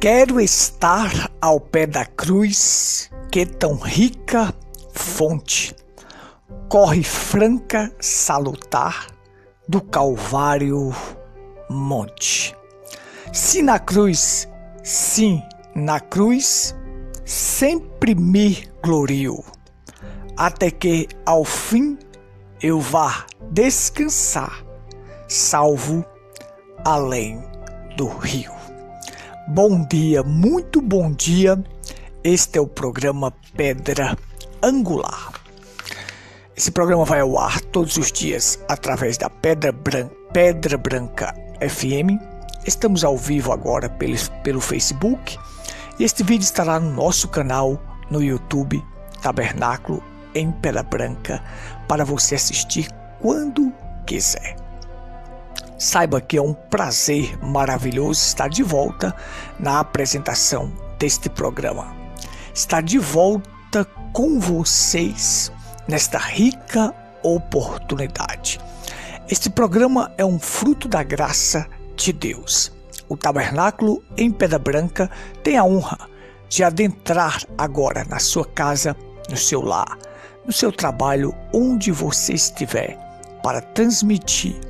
Quero estar ao pé da cruz, que tão rica fonte corre franca salutar do Calvário monte. Se na cruz, sim, na cruz, sempre me glorio, até que ao fim eu vá descansar, salvo além do rio. Bom dia, muito bom dia. Este é o programa Pedra Angular. Esse programa vai ao ar todos os dias através da Pedra Branca FM. Estamos ao vivo agora pelo Facebook. E este vídeo estará no nosso canal no YouTube, Tabernáculo em Pedra Branca, para você assistir quando quiser. Saiba que é um prazer maravilhoso estar de volta na apresentação deste programa. Estar de volta com vocês nesta rica oportunidade. Este programa é um fruto da graça de Deus. O Tabernáculo em Pedra Branca tem a honra de adentrar agora na sua casa, no seu lar, no seu trabalho, onde você estiver, para transmitir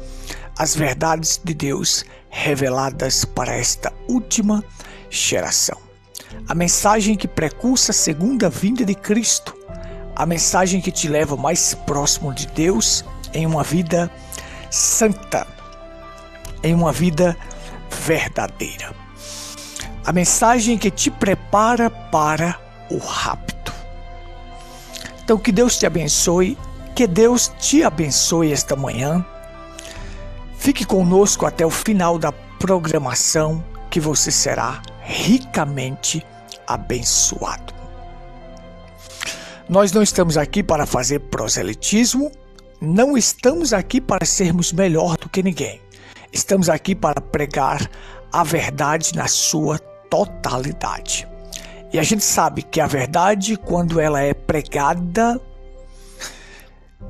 as verdades de Deus reveladas para esta última geração. A mensagem que precursa a segunda vinda de Cristo, a mensagem que te leva mais próximo de Deus em uma vida santa, em uma vida verdadeira. A mensagem que te prepara para o rapto. Então que Deus te abençoe, que Deus te abençoe esta manhã. Fique conosco até o final da programação, que você será ricamente abençoado. Nós não estamos aqui para fazer proselitismo, não estamos aqui para sermos melhor do que ninguém. Estamos aqui para pregar a verdade na sua totalidade. E a gente sabe que a verdade, quando ela é pregada,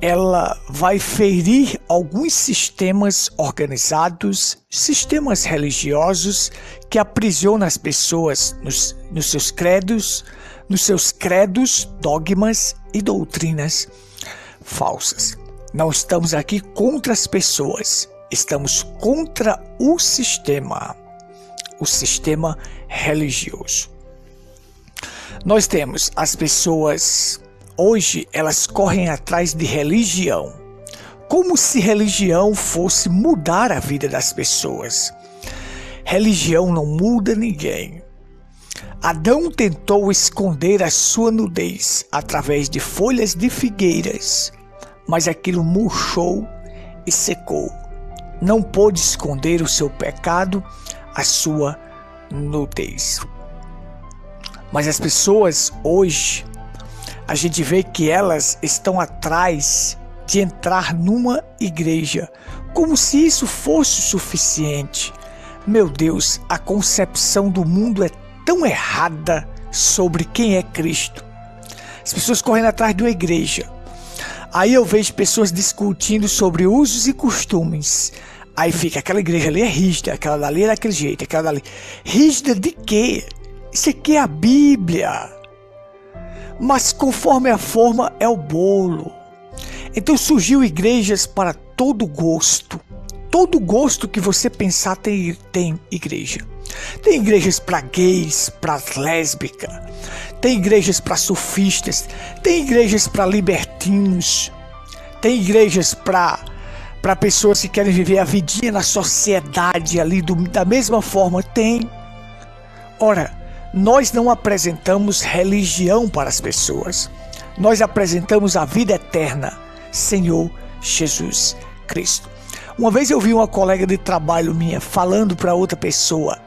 ela vai ferir alguns sistemas organizados, sistemas religiosos que aprisionam as pessoas nos seus credos, dogmas e doutrinas falsas. Não estamos aqui contra as pessoas, estamos contra o sistema religioso. Nós temos as pessoas. Hoje elas correm atrás de religião, como se religião fosse mudar a vida das pessoas. Religião não muda ninguém. Adão tentou esconder a sua nudez através de folhas de figueiras, mas aquilo murchou e secou. Não pôde esconder o seu pecado, a sua nudez. Mas as pessoas hoje, a gente vê que elas estão atrás de entrar numa igreja, como se isso fosse o suficiente. Meu Deus, a concepção do mundo é tão errada sobre quem é Cristo. As pessoas correndo atrás de uma igreja. Aí eu vejo pessoas discutindo sobre usos e costumes. Aí fica, aquela igreja ali é rígida, aquela dali é daquele jeito, aquela dali. Rígida de quê? Isso aqui é a Bíblia. Mas conforme a forma é o bolo. Então surgiu igrejas para todo gosto. Todo gosto que você pensar tem igreja. Tem igrejas para gays, para lésbicas. Tem igrejas para sufistas. Tem igrejas para libertinos. Tem igrejas para pessoas que querem viver a vidinha na sociedade ali da mesma forma. Tem. Ora, nós não apresentamos religião para as pessoas. Nós apresentamos a vida eterna, Senhor Jesus Cristo. Uma vez eu vi uma colega de trabalho minha falando para outra pessoa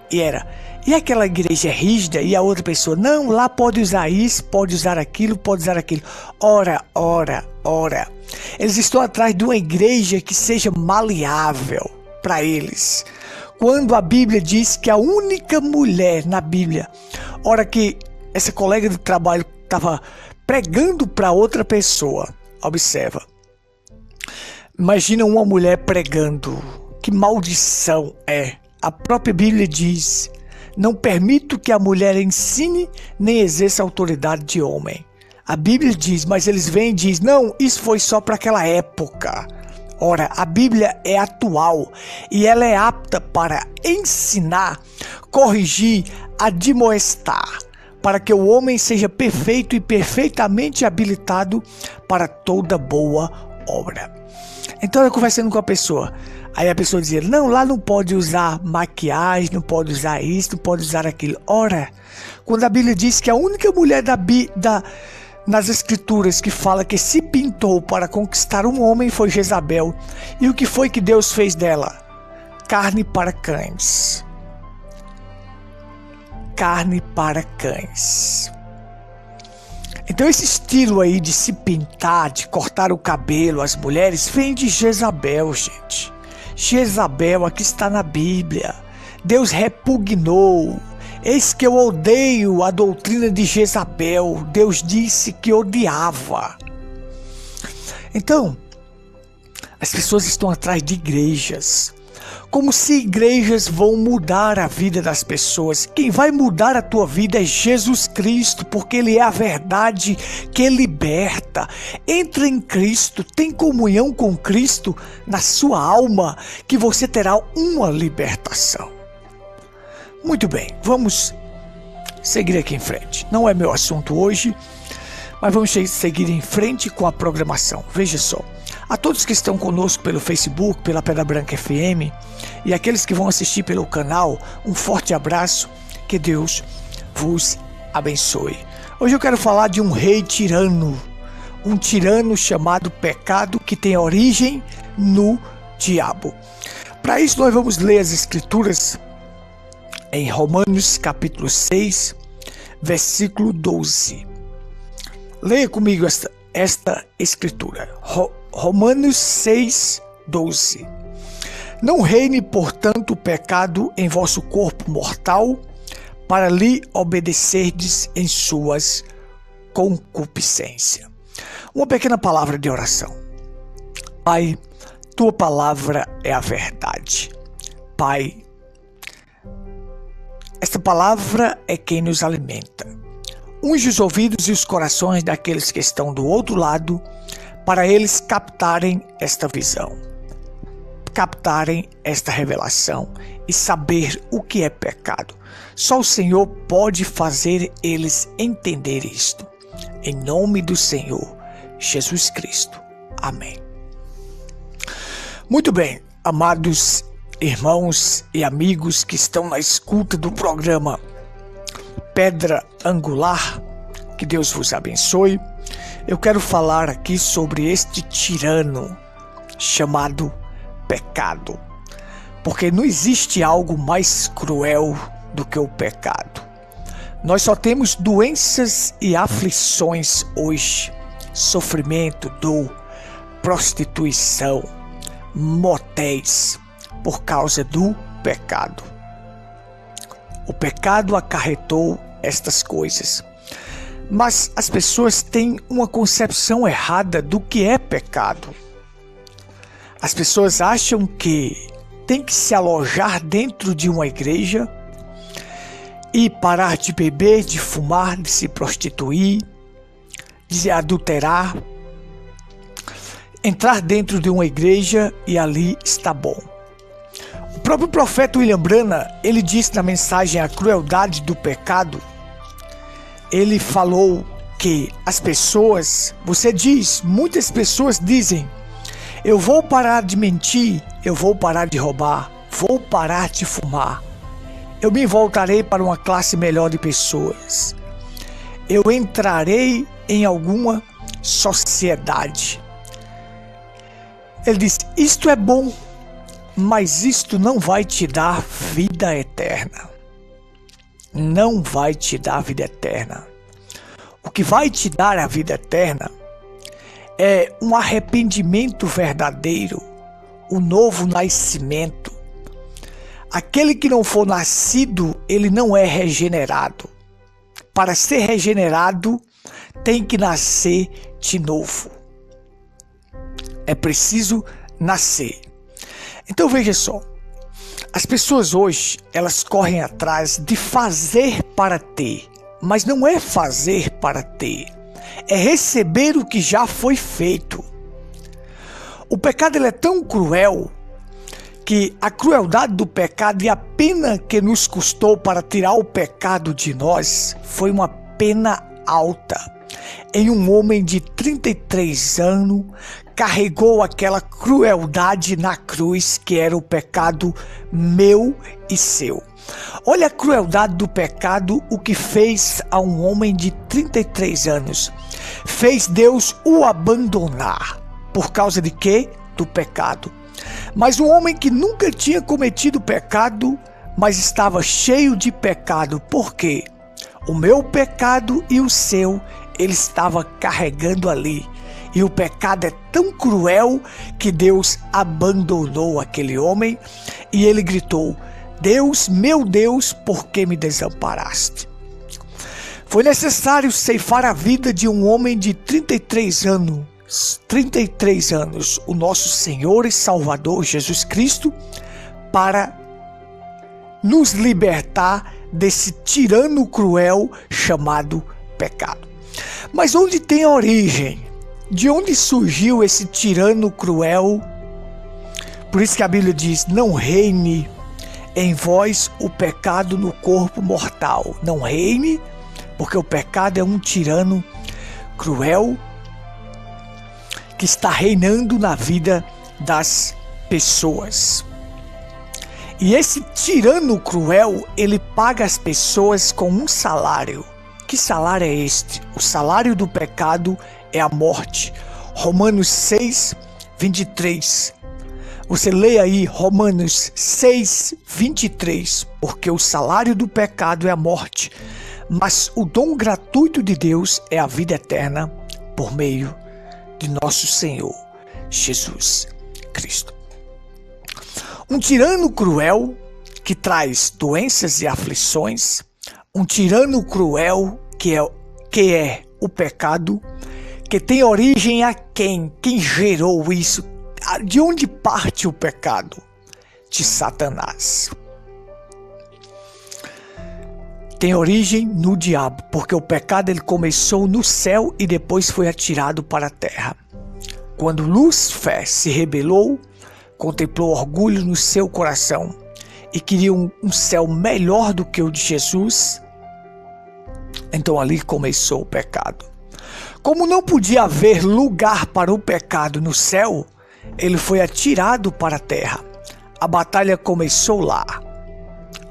e aquela igreja é rígida? E a outra pessoa, não, lá pode usar isso, pode usar aquilo, pode usar aquilo. Ora. Eles estão atrás de uma igreja que seja maleável para eles. Quando a Bíblia diz que a única mulher na Bíblia, hora que essa colega de trabalho estava pregando para outra pessoa, observa, imagina uma mulher pregando, que maldição é. A própria Bíblia diz, Não permito que a mulher ensine nem exerça autoridade de homem. A Bíblia diz, mas eles vêm e dizem, não, isso foi só para aquela época. Ora, a Bíblia é atual e ela é apta para ensinar, corrigir, admoestar, para que o homem seja perfeito e perfeitamente habilitado para toda boa obra. Então eu conversando com a pessoa, aí a pessoa dizia, não, lá não pode usar maquiagem, não pode usar isso, não pode usar aquilo. Ora, quando a Bíblia diz que a única mulher nas escrituras que fala que se pintou para conquistar um homem foi Jezabel. E o que foi que Deus fez dela? Carne para cães. Carne para cães. Então esse estilo aí de se pintar, de cortar o cabelo, as mulheres, vem de Jezabel, gente. Jezabel aqui está na Bíblia. Deus repugnou. Eis que eu odeio a doutrina de Jezabel. Deus disse que odiava. Então, as pessoas estão atrás de igrejas. Como se igrejas vão mudar a vida das pessoas. Quem vai mudar a tua vida é Jesus Cristo, porque Ele é a verdade que liberta. Entra em Cristo, tem comunhão com Cristo na sua alma, que você terá uma libertação. Muito bem, vamos seguir aqui em frente. Não é meu assunto hoje, mas vamos seguir em frente com a programação. Veja só. A todos que estão conosco pelo Facebook, pela Pedra Branca FM e aqueles que vão assistir pelo canal, um forte abraço, que Deus vos abençoe. Hoje eu quero falar de um rei tirano, um tirano chamado pecado que tem origem no diabo. Para isso nós vamos ler as escrituras em Romanos capítulo 6, versículo 12. Leia comigo esta escritura. Romanos 6, 12. Não reine, portanto, o pecado em vosso corpo mortal, para lhe obedecerdes em suas concupiscências. Uma pequena palavra de oração. Pai, tua palavra é a verdade. Pai, esta palavra é quem nos alimenta. Unge os ouvidos e os corações daqueles que estão do outro lado, para eles captarem esta visão, captarem esta revelação e saber o que é pecado. Só o Senhor pode fazer eles entender isto. Em nome do Senhor Jesus Cristo. Amém. Muito bem, amados irmãos e amigos que estão na escuta do programa Pedra Angular, que Deus vos abençoe. Eu quero falar aqui sobre este tirano chamado pecado, porque não existe algo mais cruel do que o pecado. Nós só temos doenças e aflições hoje, sofrimento, dor, prostituição, motéis, por causa do pecado. O pecado acarretou estas coisas. Mas as pessoas têm uma concepção errada do que é pecado. As pessoas acham que tem que se alojar dentro de uma igreja e parar de beber, de fumar, de se prostituir, de adulterar, entrar dentro de uma igreja e ali está bom. O próprio profeta William Branham, ele disse na mensagem A Crueldade do Pecado, ele falou que as pessoas, muitas pessoas dizem, eu vou parar de mentir, eu vou parar de roubar, vou parar de fumar, eu me voltarei para uma classe melhor de pessoas, eu entrarei em alguma sociedade. Ele diz, isto é bom, mas isto não vai te dar vida eterna. Não vai te dar vida eterna. O que vai te dar a vida eterna é um arrependimento verdadeiro, o novo nascimento. Aquele que não for nascido, ele não é regenerado. Para ser regenerado, tem que nascer de novo. É preciso nascer. Então veja só, As pessoas hoje, elas correm atrás de fazer para ter, mas não é fazer para ter, é receber o que já foi feito. O pecado ele é tão cruel que a crueldade do pecado e a pena que nos custou para tirar o pecado de nós foi uma pena alta. Em um homem de 33 anos, carregou aquela crueldade na cruz que era o pecado meu e seu. Olha a crueldade do pecado, o que fez a um homem de 33 anos. Fez Deus o abandonar. Por causa de quê? Do pecado. Mas um homem que nunca tinha cometido pecado, mas estava cheio de pecado. Por quê? O meu pecado e o seu, ele estava carregando ali. E o pecado é tão cruel que Deus abandonou aquele homem e ele gritou: Deus, meu Deus, por que me desamparaste? Foi necessário ceifar a vida de um homem de 33 anos, o nosso Senhor e Salvador Jesus Cristo, para nos libertar desse tirano cruel chamado pecado. Mas onde tem a origem? De onde surgiu esse tirano cruel? Por isso que a Bíblia diz: não reine em vós o pecado no corpo mortal. Não reine, porque o pecado é um tirano cruel que está reinando na vida das pessoas. E esse tirano cruel, ele paga as pessoas com um salário. Que salário é este? O salário do pecado é a morte. Romanos 6, 23. Você lê aí Romanos 6, 23. Porque o salário do pecado é a morte, mas o dom gratuito de Deus é a vida eterna por meio de nosso Senhor Jesus Cristo. Um tirano cruel que traz doenças e aflições, um tirano cruel que é o pecado, que tem origem a quem? Quem gerou isso? De onde parte o pecado? De Satanás. Tem origem no diabo, porque o pecado ele começou no céu e depois foi atirado para a terra. Quando Lúcifer se rebelou, contemplou orgulho no seu coração e queria um céu melhor do que o de Jesus, então ali começou o pecado. Como não podia haver lugar para o pecado no céu, ele foi atirado para a terra. A batalha começou lá,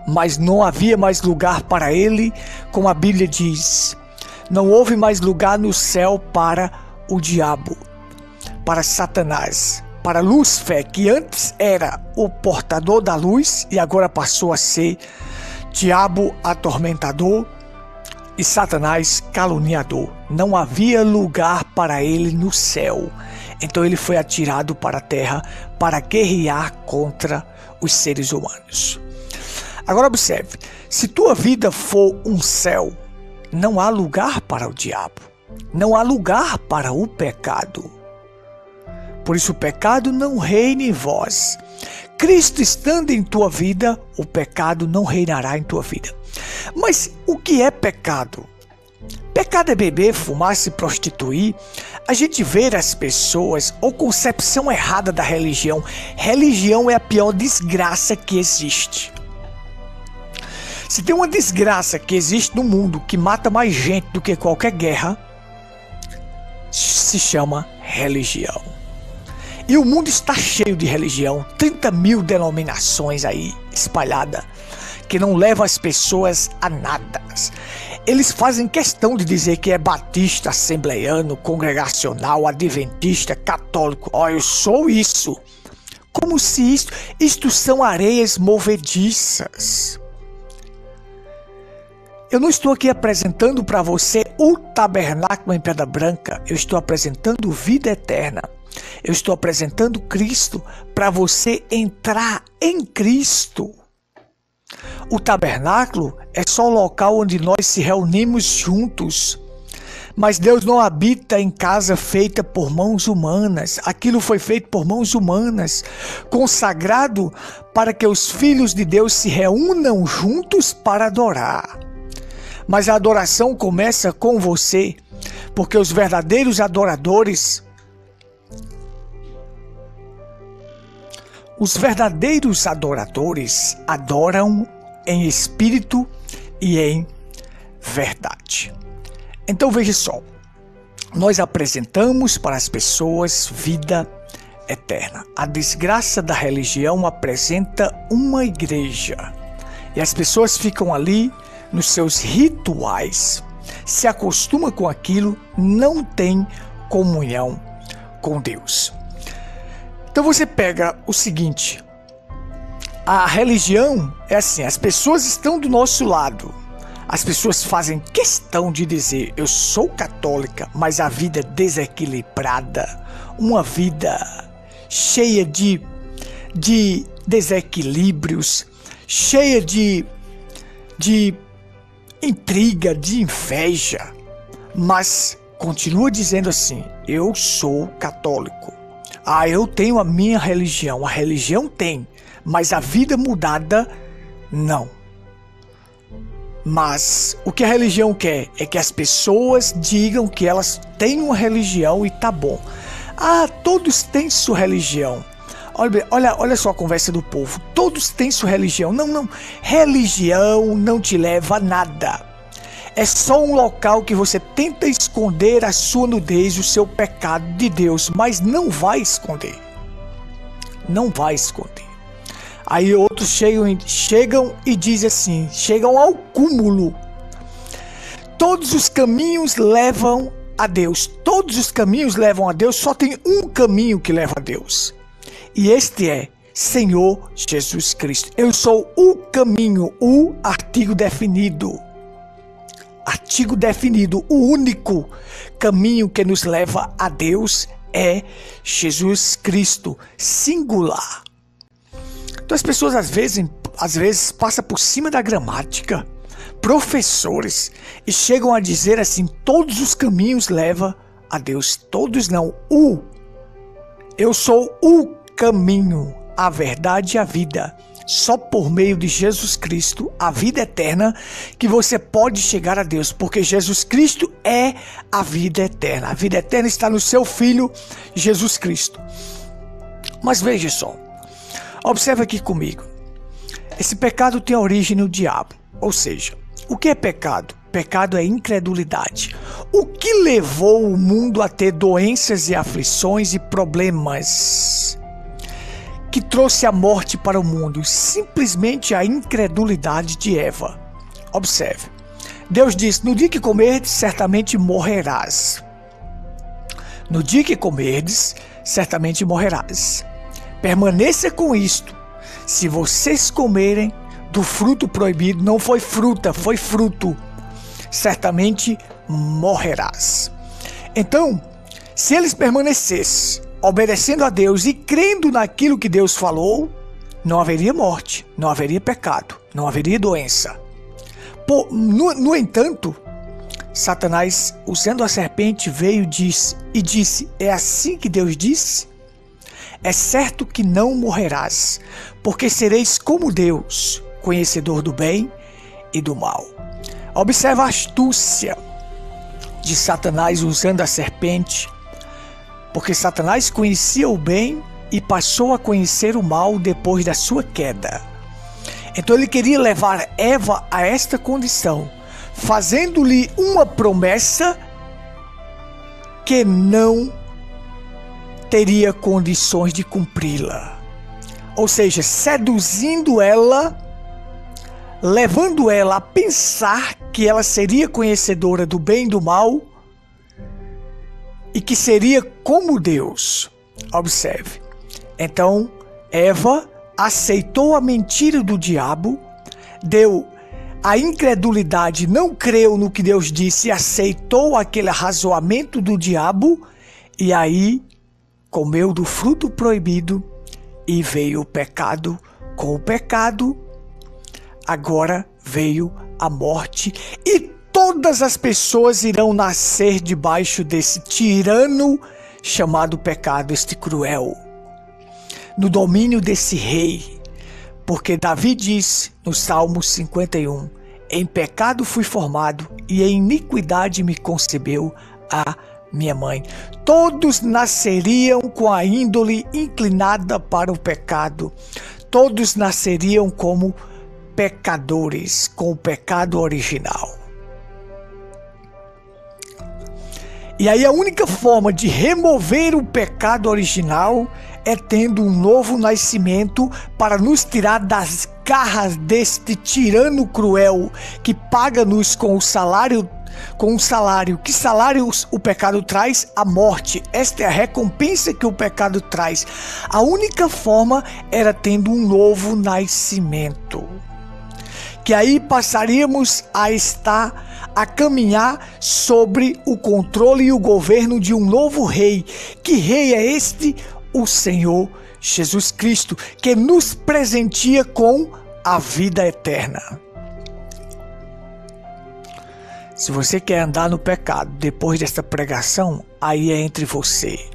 mas não havia mais lugar para ele, como a Bíblia diz. Não houve mais lugar no céu para o diabo, para Satanás, para Lúcifer, que antes era o portador da luz e agora passou a ser diabo atormentador e Satanás caluniador. Não havia lugar para ele no céu. Então ele foi atirado para a terra para guerrear contra os seres humanos. Agora observe, se tua vida for um céu, não há lugar para o diabo, não há lugar para o pecado. Por isso o pecado não reina em vós. Cristo estando em tua vida, o pecado não reinará em tua vida. Mas o que é pecado? Pecado é beber, fumar, se prostituir. A gente vê as pessoas, ou concepção errada da religião. Religião é a pior desgraça que existe. Se tem uma desgraça que existe no mundo que mata mais gente do que qualquer guerra, se chama religião. E o mundo está cheio de religião, 30 mil denominações aí espalhadas, que não levam as pessoas a nada. Eles fazem questão de dizer que é batista, assembleiano, congregacional, adventista, católico. Eu sou isso. Como se isto são areias movediças. Eu não estou aqui apresentando para você o tabernáculo em Pedra Branca. Eu estou apresentando vida eterna. Eu estou apresentando Cristo para você entrar em Cristo. O tabernáculo é só o local onde nós se reunimos juntos. Mas Deus não habita em casa feita por mãos humanas. Aquilo foi feito por mãos humanas, consagrado para que os filhos de Deus se reúnam juntos para adorar. Mas a adoração começa com você, porque os verdadeiros adoradores, adoram em espírito e em verdade. Então veja só, nós apresentamos para as pessoas vida eterna. A desgraça da religião apresenta uma igreja e as pessoas ficam ali nos seus rituais, se acostuma com aquilo, não tem comunhão com Deus. Então você pega o seguinte, a religião é assim, as pessoas estão do nosso lado. As pessoas fazem questão de dizer, eu sou católica, mas a vida é desequilibrada, uma vida cheia de desequilíbrios, cheia de intriga, de inveja, mas continua dizendo assim, eu sou católico. Eu tenho a minha religião, a religião tem, mas a vida mudada, não. Mas o que a religião quer é que as pessoas digam que elas têm uma religião e tá bom. Todos têm sua religião. Olha só a conversa do povo. Todos têm sua religião. Não. Religião não te leva a nada. É só um local que você tenta esconder a sua nudez, o seu pecado de Deus, mas não vai esconder. Não vai esconder. Aí outros chegam e dizem assim, chegam ao cúmulo. Todos os caminhos levam a Deus. Todos os caminhos levam a Deus, só tem um caminho que leva a Deus. E este é Senhor Jesus Cristo. Eu sou o caminho, o artigo definido. Artigo definido, o único caminho que nos leva a Deus é Jesus Cristo, singular. Então as pessoas às vezes passam por cima da gramática, professores, e chegam a dizer assim, todos os caminhos levam a Deus. Todos não, eu sou o caminho, a verdade e a vida. Só por meio de Jesus Cristo, a vida eterna, que você pode chegar a Deus, porque Jesus Cristo é a vida eterna. A vida eterna está no seu Filho, Jesus Cristo. Mas veja só, observe aqui comigo. Esse pecado tem origem no diabo. Ou seja, o que é pecado? Pecado é incredulidade. O que levou o mundo a ter doenças e aflições e problemas? Que trouxe a morte para o mundo? Simplesmente a incredulidade de Eva. Observe. Deus disse, no dia que comerdes, certamente morrerás. No dia que comerdes, certamente morrerás. Permaneça com isto. Se vocês comerem do fruto proibido, não foi fruta, foi fruto, certamente morrerás. Então, se eles permanecessem obedecendo a Deus e crendo naquilo que Deus falou, não haveria morte, não haveria pecado, não haveria doença. No entanto, Satanás, usando a serpente, veio e disse, é assim que Deus disse? É certo que não morrerás, porque sereis como Deus, conhecedor do bem e do mal. Observa a astúcia de Satanás usando a serpente, porque Satanás conhecia o bem e passou a conhecer o mal depois da sua queda. Então ele queria levar Eva a esta condição, fazendo-lhe uma promessa que não teria condições de cumpri-la. Ou seja, seduzindo ela, levando ela a pensar que ela seria conhecedora do bem e do mal e que seria como Deus. Observe. Então, Eva aceitou a mentira do diabo, deu a incredulidade, não creu no que Deus disse, aceitou aquele arrazoamento do diabo e aí comeu do fruto proibido e veio o pecado. Com o pecado, agora veio a morte e todas as pessoas irão nascer debaixo desse tirano chamado pecado, este cruel, no domínio desse rei. Porque Davi diz no Salmo 51, em pecado fui formado e em iniquidade me concebeu a minha mãe. Todos nasceriam com a índole inclinada para o pecado. Todos nasceriam como pecadores, com o pecado original. E aí a única forma de remover o pecado original é tendo um novo nascimento para nos tirar das garras deste tirano cruel que paga-nos com um salário. Que salário o pecado traz? A morte. Esta é a recompensa que o pecado traz. A única forma era tendo um novo nascimento. Que aí passaríamos a caminhar sobre o controle e o governo de um novo rei. Que rei é este? O Senhor Jesus Cristo, que nos presentia com a vida eterna. Se você quer andar no pecado depois desta pregação, aí é entre você.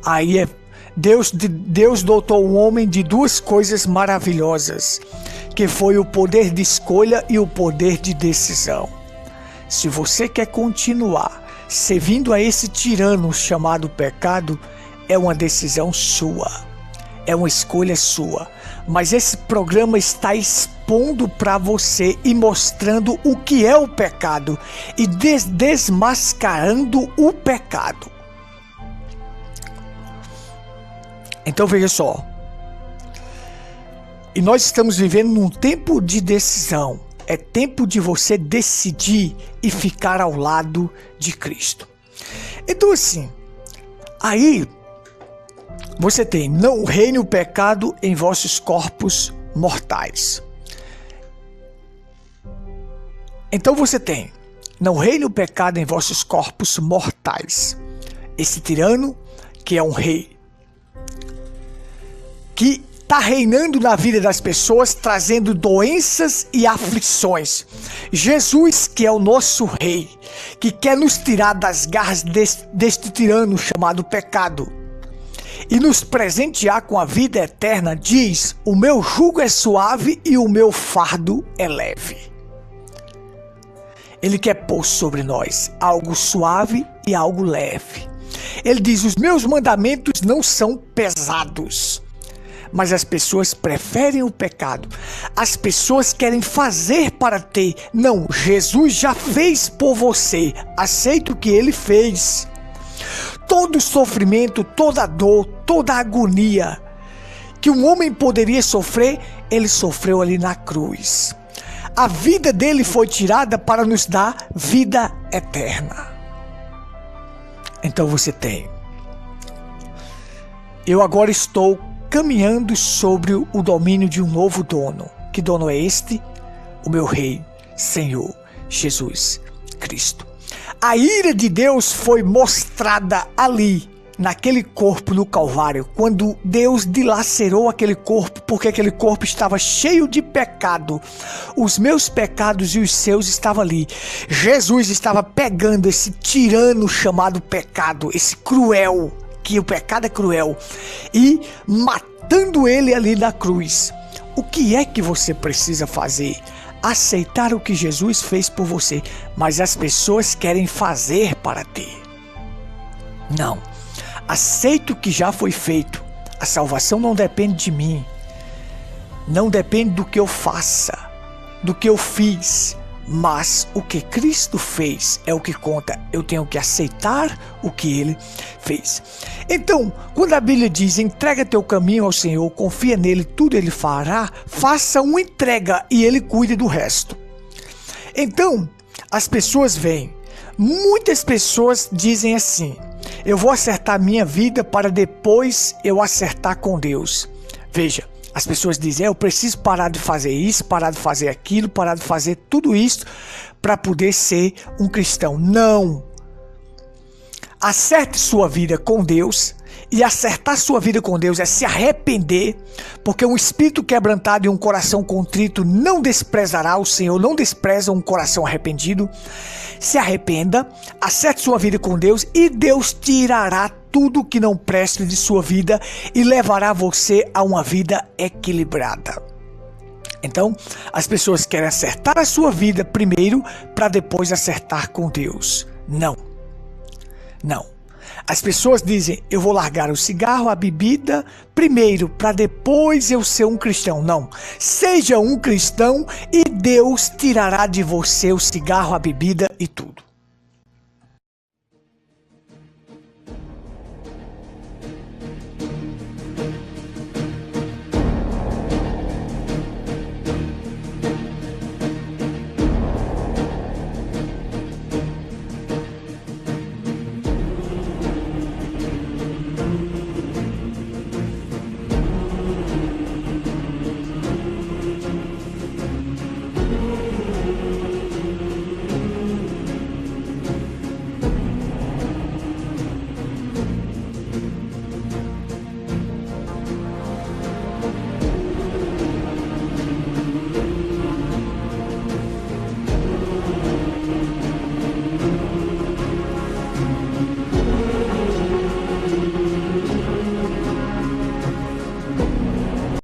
Aí é Deus dotou um homem de duas coisas maravilhosas, que foi o poder de escolha e o poder de decisão. Se você quer continuar servindo a esse tirano chamado pecado, é uma decisão sua, é uma escolha sua. Mas esse programa está expondo para você e mostrando o que é o pecado e desmascarando o pecado. Então veja só. E nós estamos vivendo num tempo de decisão. É tempo de você decidir e ficar ao lado de Cristo. Então assim, aí você tem, não reine o pecado em vossos corpos mortais. Então você tem, não reine o pecado em vossos corpos mortais. Esse tirano, que é um rei, que está reinando na vida das pessoas, trazendo doenças e aflições. Jesus, que é o nosso rei, que quer nos tirar das garras deste tirano chamado pecado, e nos presentear com a vida eterna, diz: o meu jugo é suave e o meu fardo é leve. Ele quer pôr sobre nós algo suave e algo leve. Ele diz: os meus mandamentos não são pesados. Mas as pessoas preferem o pecado. As pessoas querem fazer para ter. Não, Jesus já fez por você. Aceita o que ele fez. Todo sofrimento, toda dor, toda agonia que um homem poderia sofrer, ele sofreu ali na cruz. A vida dele foi tirada para nos dar vida eterna. Então você tem. Eu agora estou caminhando sobre o domínio de um novo dono. Que dono é este? O meu Rei, Senhor Jesus Cristo. A ira de Deus foi mostrada ali, naquele corpo no Calvário, quando Deus dilacerou aquele corpo, porque aquele corpo estava cheio de pecado. Os meus pecados e os seus estavam ali. Jesus estava pegando esse tirano chamado pecado, esse cruel, que o pecado é cruel, e matando ele ali na cruz. O que é que você precisa fazer? Aceitar o que Jesus fez por você, mas as pessoas querem fazer para ter. Não, aceito o que já foi feito. A salvação não depende de mim, não depende do que eu faça, do que eu fiz, mas o que Cristo fez é o que conta. Eu tenho que aceitar o que ele fez. Então, quando a Bíblia diz: entrega teu caminho ao Senhor, confia nele, tudo ele fará, faça uma entrega e ele cuide do resto. Então, as pessoas vêm, muitas pessoas dizem assim: eu vou acertar minha vida para depois eu acertar com Deus. Veja, as pessoas dizem: eu preciso parar de fazer isso, parar de fazer aquilo, parar de fazer tudo isso para poder ser um cristão. Não! Acerte sua vida com Deus, e acertar sua vida com Deus é se arrepender, porque um espírito quebrantado e um coração contrito não desprezará. O Senhor não despreza um coração arrependido. Se arrependa, acerte sua vida com Deus e Deus tirará tudo que não preste de sua vida e levará você a uma vida equilibrada. Então, as pessoas querem acertar a sua vida primeiro para depois acertar com Deus. Não. Não. As pessoas dizem, eu vou largar o cigarro, a bebida, primeiro, para depois eu ser um cristão. Não. Seja um cristão e Deus tirará de você o cigarro, a bebida e tudo.